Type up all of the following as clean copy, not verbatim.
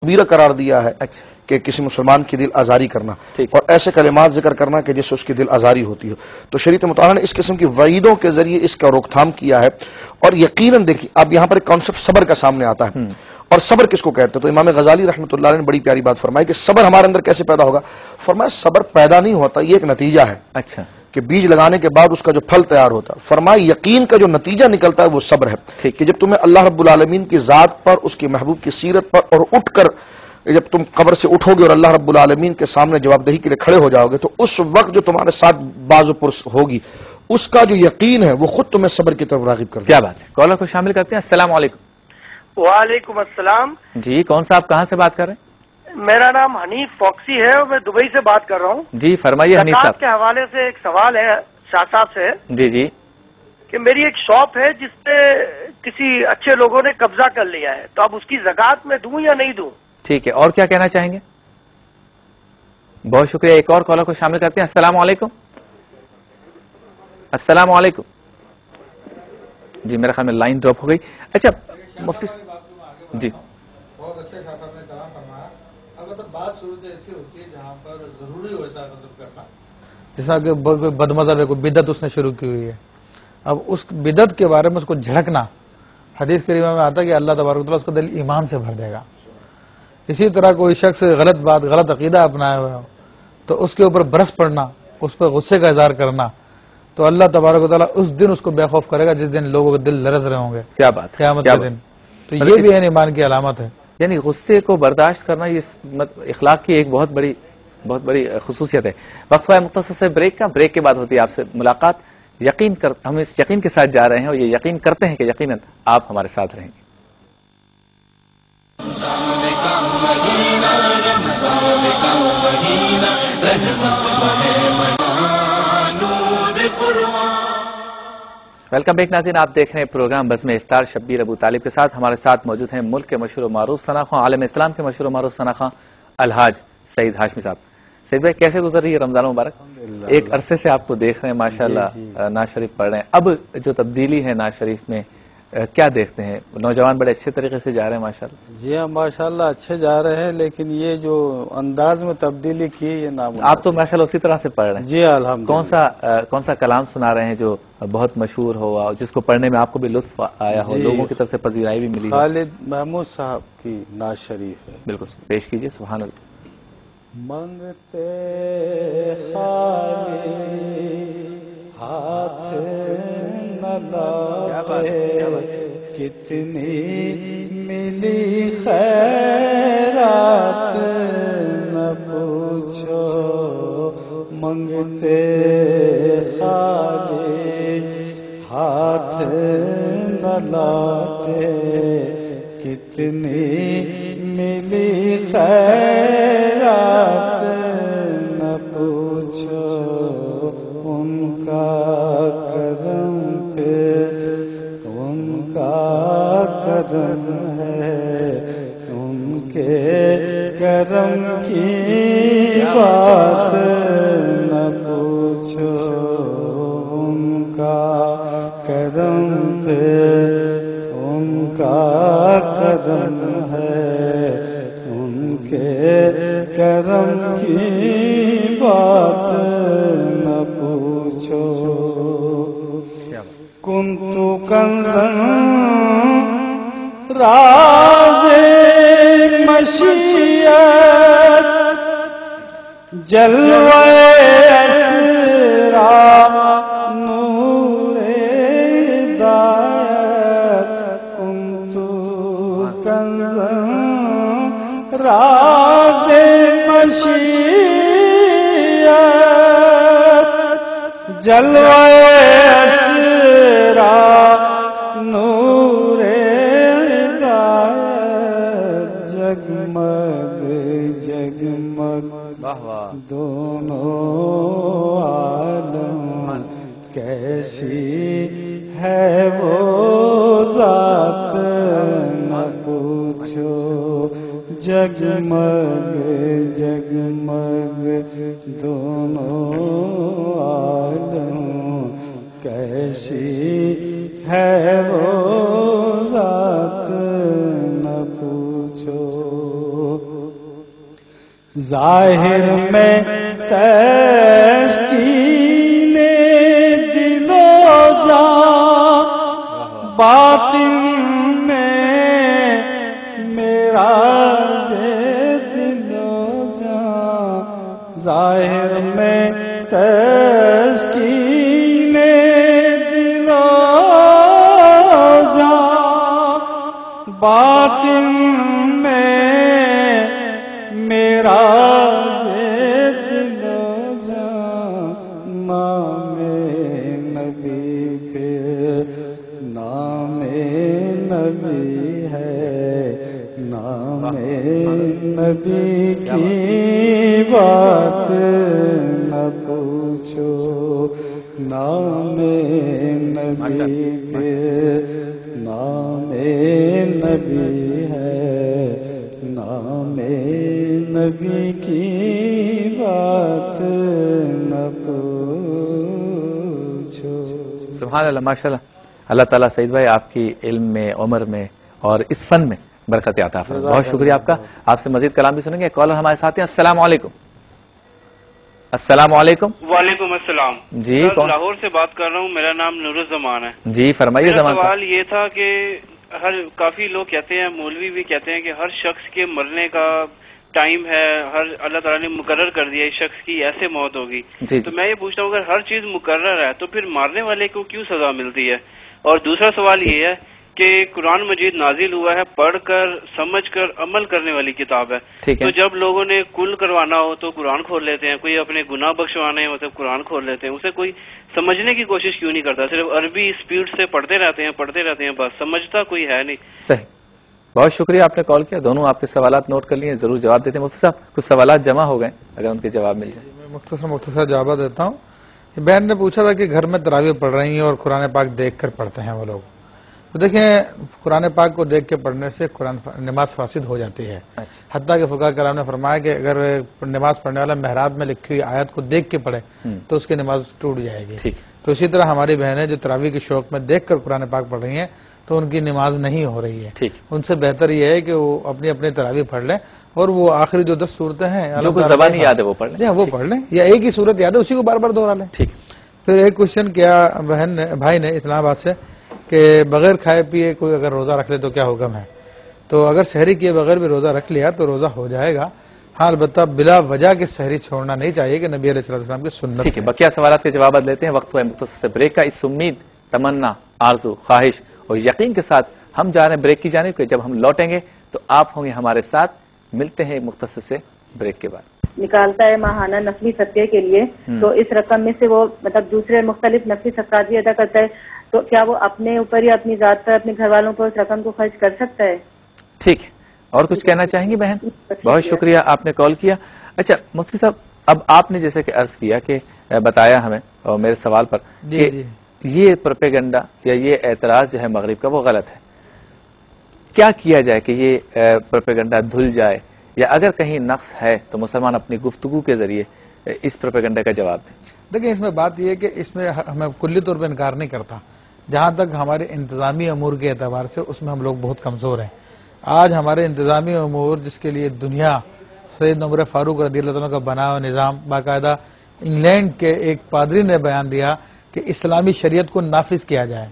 کبیرہ قرار دیا ہے اچھا کہ کسی مسلمان کی دل آزاری کرنا اور ایسے کلمات ذکر کرنا کہ جس سے اس کی دل آزاری ہوتی ہو. تو شریعت مطالعہ نے اس قسم کی وعیدوں کے ذریعے اس کا روک تھام کیا ہے. اور یقیناً دیکھیے اب یہاں پر ایک کانسیپٹ صبر کا سامنے آتا ہے. اور صبر کس کو کہتے ہیں؟ تو امام غزالی رحمۃ اللہ علیہ نے بڑی پیاری بات فرمائی کہ صبر ہمارے اندر کیسے پیدا ہوگا. فرمایا صبر پیدا نہیں ہوتا، یہ ایک نتیجہ ہے. اچھا کہ بیج لگانے کے بعد اس کا جو پھل تیار ہوتا ہے. فرمایا یقین کا جو نتیجہ نکلتا ہے وہ صبر ہے کہ جب تمہیں اللہ رب العالمین کی ذات پر، اس کے محبوب کی سیرت پر، اور اٹھ کر جب تم قبر سے اٹھو گے اور اللہ رب العالمین کے سامنے جواب دہی کے لیے کھڑے ہو جاؤ گے، تو اس وقت جو تمہارے ساتھ باز و پرس ہوگی، اس کا جو یقین ہے وہ خود تمہیں صبر کی طرف راغب کر دے. کیا بات ہے. کالر کو شامل کرتے ہیں. السلام علیکم. وعلیکم السلام. جی کون صاحب کہاں سے بات کر رہے ہیں؟ میرا نام حنیف فوکسی ہے اور میں دبئی سے بات کر رہا ہوں. جی فرمائیے حنیف زکوٰۃ صاحب. کے حوالے سے ایک سوال ہے شاہ صاحب سے جی جی کہ میری ایک شاپ ہے جس پہ کسی اچھے لوگوں نے قبضہ کر لیا ہے، تو اب اس کی زکوٰۃ میں دوں یا نہیں دوں؟ ٹھیک ہے. اور کیا کہنا چاہیں گے؟ بہت شکریہ. ایک اور کالر کو شامل کرتے ہیں. السلام علیکم. السلام علیکم. جی میرے خیال میں لائن ڈراپ ہو گئی. اچھا مفتی جی بہت اچھے خاصا نے کلام فرمایا. البتہ بات صورت ایسی ہوتی ہے جہاں پر ضروری ہوتا ہے قدر کرنا، جیسا کہ بد مذہب ہے، کوئی بدعت اس نے شروع کی ہوئی ہے. اب اس بدعت کے بارے میں اس کو جھڑکنا، حدیث کریمہ میں آتا ہے کہ اللہ تبارک و تعالیٰ اس کو دل ایمان سے بھر دے گا. اسی طرح کوئی شخص غلط بات، غلط عقیدہ اپنایا ہوا ہو تو اس کے اوپر برس پڑنا، اس پر غصے کا اظہار کرنا، تو اللہ تبارک و تعالیٰ اس دن اس کو بے خوف کرے گا جس دن لوگوں کے دل لرز رہے ہوں گے. کیا بات ہے. قیامت کے دن. تو یہ بھی ایمان کی علامت ہے. یعنی غصے کو برداشت کرنا یہ اخلاق کی ایک بہت بڑی خصوصیت ہے. وقفہ مختصر سے بریک کا. بریک کے بعد ہوتی ہے آپ سے ملاقات. ہم اس یقین کے ساتھ جا رہے ہیں اور یہ یقین کرتے ہیں کہ یقیناً آپ ہمارے ساتھ رہیں گے. ویلکم بیک ناظرین. آپ دیکھ رہے ہیں پروگرام بزم افطار شبیر ابو طالب کے ساتھ. ہمارے ساتھ موجود ہیں ملک کے مشہور و معروف ثنا خواں، عالم اسلام کے مشہور و معروف ثنا خواں الحاج سعید ہاشمی صاحب. سعید بھائی کیسے گزر رہی ہے رمضان مبارک؟ ایک عرصے سے آپ کو دیکھ رہے ہیں ماشاءاللہ ناز شریف پڑھ رہے ہیں. اب جو تبدیلی ہے ناز شریف میں کیا دیکھتے ہیں؟ نوجوان بڑے اچھے طریقے سے جا رہے ہیں ماشاءاللہ. جی ہاں ماشاءاللہ اچھے جا رہے ہیں، لیکن یہ جو انداز میں تبدیلی کی یہ نامناسب. آپ تو ماشاءاللہ اسی طرح سے پڑھ رہے ہیں. جی الحمدللہ. کون سا کلام سنا رہے ہیں جو بہت مشہور ہو اور جس کو پڑھنے میں آپ کو بھی لطف آیا ہو، لوگوں کی طرف سے پذیرائی بھی ملی؟ خالد محمود صاحب کی ناز شریف ہے. بالکل پیش کیجئے. سبحان اللہ. منگتے خالی ہاتھ نہ لاتے، کتنی ملی خیرات نہ پوچھو. منگتے خالی ہاتھ نہ لاتے، کتنی ملی خیرات نہ پوچھو. ان کا کرم پہ ان کا کرم ہے، ان کے کرم کی بات نہ پوچھو. ان کا کرم پہ ان کا کرم ہے، ان کے کرم کی بات نہ پوچھو. کنتو کنزن راز مشیت جلوہ اسرار نور ہدایت. کنتو کنزن راز مشیت جلوہ اسرار نور ہدایت. جگمگ جگمگ دونوں عالم، کیسی ہے وہ ذات نہ پوچھو. جگمگ جگمگ دونوں عالم، کیسی ہے وہ ذات نہ پوچھو. ظاہر میں تسکین دل و جان، باطن میں میرا دل و جان، ظاہر میں تسکین دل و جان، باطن میں میرا دل و جان، نام نبی پہ نام نبی ہے، نام نبی کی بات نہ پوچھو، نام نبی پہ نام نبی ہے، نام نبی کی بات نہ پوچھو۔ سبحان اللہ، ماشاء اللہ۔ اللہ تعالیٰ سعید بھائی آپ کی علم میں، عمر میں اور اس فن میں برکت عطا فرمائے۔ بہت شکریہ آپ کا۔ آپ سے مزید کلام بھی سنیں گے۔ کالر ہمارے ساتھ ہیں۔ السلام علیکم۔ السلام علیکم۔ وعلیکم السلام جی، میں لاہور سے بات کر رہا ہوں، میرا نام نور الزمان ہے۔ جی فرمائیے میرا زمان صاحب۔ سوال یہ تھا کہ کافی لوگ کہتے ہیں، مولوی بھی کہتے ہیں کہ ہر شخص کے مرنے کا ٹائم ہے، اللہ تعالیٰ نے مقرر کر دیا اس شخص کی ایسے موت ہوگی۔ جی تو میں یہ پوچھتا ہوں، اگر ہر چیز مقرر ہے تو پھر مارنے والے کو کیوں سزا ملتی ہے؟ اور دوسرا سوال یہ ہے کہ قرآن مجید نازل ہوا ہے پڑھ کر سمجھ کر عمل کرنے والی کتاب ہے، ٹھیک ہے۔ تو جب لوگوں نے کل کروانا ہو تو قرآن کھول لیتے ہیں، کوئی اپنے گناہ بخشوانے ہو تو قرآن کھول لیتے ہیں، اسے کوئی سمجھنے کی کوشش کیوں نہیں کرتا؟ صرف عربی اسپیڈ سے پڑھتے رہتے ہیں بس، سمجھتا کوئی ہے نہیں۔ صحیح، بہت شکریہ آپ نے کال کیا۔ دونوں آپ کے سوالات نوٹ کر لیے، ضرور جواب دیتے ہیں۔ مفتی صاحب کچھ سوالات جمع ہو گئے، اگر ان کے جواب مل جائے۔ میں مختصر جواب دیتا ہوں۔ بہن نے پوچھا تھا کہ گھر میں تراویح پڑھ رہی ہیں اور قرآن پاک دیکھ کر پڑھتے ہیں وہ لوگ، تو دیکھیں قرآن پاک کو دیکھ کے پڑھنے سے نماز فاسد ہو جاتی ہے۔ حتیٰ کہ فقہاء کرام نے فرمایا کہ اگر نماز پڑھنے والا محراب میں لکھی ہوئی آیت کو دیکھ کے پڑھے تو اس کی نماز ٹوٹ جائے گی۔ تو اسی طرح ہماری بہنیں جو تراویح کے شوق میں دیکھ کر قرآن پاک پڑھ رہی ہیں تو ان کی نماز نہیں ہو رہی ہے۔ ان سے بہتر یہ ہے کہ وہ اپنی اپنی تراویح پڑھ لیں، اور وہ آخری جو 10 صورتیں ہیں جو کچھ زبانی یاد ہے وہ پڑھ لیں، وہ پڑھ لیں، یا ایک ہی صورت یاد ہے اسی کو بار بار دوہرا لیں۔ ٹھیک۔ پھر ایک کوشچن کیا بھائی نے اسلام آباد سے کہ بغیر کھائے پیے کوئی اگر روزہ رکھ لے تو کیا حکم ہے؟ تو اگر سحری کیے بغیر بھی روزہ رکھ لیا تو روزہ ہو جائے گا، ہاں البتہ بلا وجہ کے سحری چھوڑنا نہیں چاہیے کہ نبی علیہ السلام کی سنت۔ ٹھیک ہے، بقیہ سوالات کے جوابات لیتے ہیں، وقت ہوا ہے مختصر بریک کا۔ اس امید، تمنا، آرزو، خواہش اور یقین کے ساتھ ہم جا رہے ہیں بریک کی جانب کہ جب ہم لوٹیں گے تو آپ ہوں گے ہمارے ساتھ۔ ملتے ہیں مختصر سے بریک کے بعد۔ نکالتا ہے ماہانہ نفلی صدقے کے لیے، تو اس رقم میں سے وہ مطلب دوسرے مختلف نفلی صدقات بھی ادا کرتا ہے، تو کیا وہ اپنے اوپر یا اپنی ذات پر اپنے گھر والوں پر اس رقم کو خرچ کر سکتا ہے؟ ٹھیک ہے، اور کچھ کہنا چاہیں گی بہن؟ بہت شکریہ آپ نے کال کیا۔ اچھا مفتی صاحب، اب آپ نے جیسے کہ عرض کیا کہ بتایا ہمیں اور میرے سوال پر کہ یہ پروپیگنڈا یا یہ اعتراض جو ہے مغرب کا وہ غلط ہے، کیا کیا جائے کہ یہ پروپیگنڈا دھل جائے، یا اگر کہیں نقص ہے تو مسلمان اپنی گفتگو کے ذریعے اس پروپیگنڈا کا جواب دیں؟ دیکھیں اس میں بات یہ ہے کہ اس میں ہمیں کلی طور پہ انکار نہیں کرتا، جہاں تک ہمارے انتظامی امور کے اعتبار سے اس میں ہم لوگ بہت کمزور ہیں۔ آج ہمارے انتظامی امور جس کے لیے دنیا سیدنا عمر فاروق رضی اللہ عنہ کا بنا ہوا نظام، باقاعدہ انگلینڈ کے ایک پادری نے بیان دیا کہ اسلامی شریعت کو نافذ کیا جائے،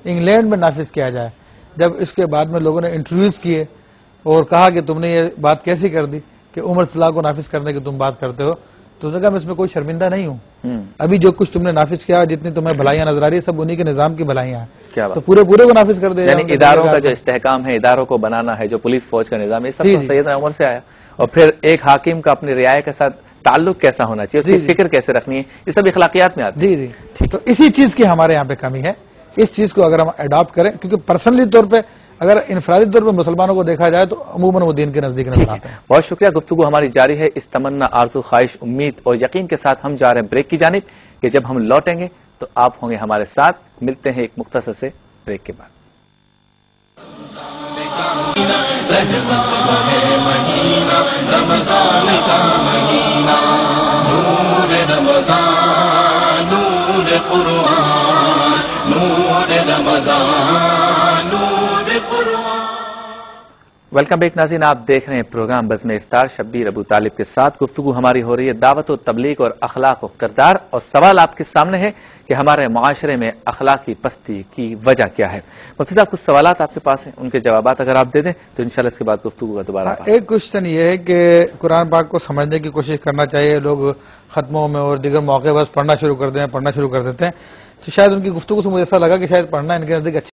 انگلینڈ میں نافذ کیا جائے۔ جب اس کے بعد میں لوگوں نے انٹرویوز کیے اور کہا کہ تم نے یہ بات کیسی کر دی کہ عمر صلی اللہ کو نافذ کرنے کی تم بات کرتے ہو، تو اس نے کہا میں اس میں کوئی شرمندہ نہیں ہوں، ابھی جو کچھ تم نے نافذ کیا، جتنی تمہیں بھلائیاں نظر آ رہی ہے سب انہی کے نظام کی بھلائیاں ہیں، تو پورے کو نافذ کر دے۔ یعنی اداروں کا جو استحکام ہے، اداروں کو بنانا ہے، جو پولیس فوج کا نظام ہے، یہ سب سیدنا عمر سے آیا۔ اور پھر ایک حاکم کا اپنی رعایا کے ساتھ تعلق کیسا ہونا چاہیے، اس کی فکر کیسے رکھنی ہے، یہ سب اخلاقیات میں آتا ہے۔ جی تو اسی چیز کی ہمارے یہاں پہ کمی ہے، اس چیز کو اگر ہم اڈاپٹ کریں، کیونکہ پرسنلی طور پہ اگر انفرادی طور پر مسلمانوں کو دیکھا جائے تو عموماً وہ دین کے نزدیک نظر آتے ہیں۔ بہت شکریہ، گفتگو ہماری جاری ہے اس تمنا، آرزو، خواہش، امید اور یقین کے ساتھ ہم جا رہے ہیں بریک کی جانب کہ جب ہم لوٹیں گے تو آپ ہوں گے ہمارے ساتھ۔ ملتے ہیں ایک مختصر سے بریک کے بعد۔ ویلکم بیک ناظرین، آپ دیکھ رہے ہیں پروگرام بزم افطار، شبیر ابو طالب کے ساتھ گفتگو ہماری ہو رہی ہے دعوت و تبلیغ اور اخلاق و کردار، اور سوال آپ کے سامنے ہے کہ ہمارے معاشرے میں اخلاقی پستی کی وجہ کیا ہے۔ مفتی صاحب، کچھ سوالات آپ کے پاس ہیں، ان کے جوابات اگر آپ دے دیں تو انشاءاللہ اس کے بعد گفتگو کا دوبارہ ایک کوشچن یہ ہے کہ قرآن پاک کو سمجھنے کی کوشش کرنا چاہیے، لوگ ختموں میں اور دیگر موقع بس پڑھنا شروع کر دیتے ہیں تو شاید ان کی گفتگو سے مجھے ایسا لگا کہ شاید پڑھنا ان کے نزدیک اچھی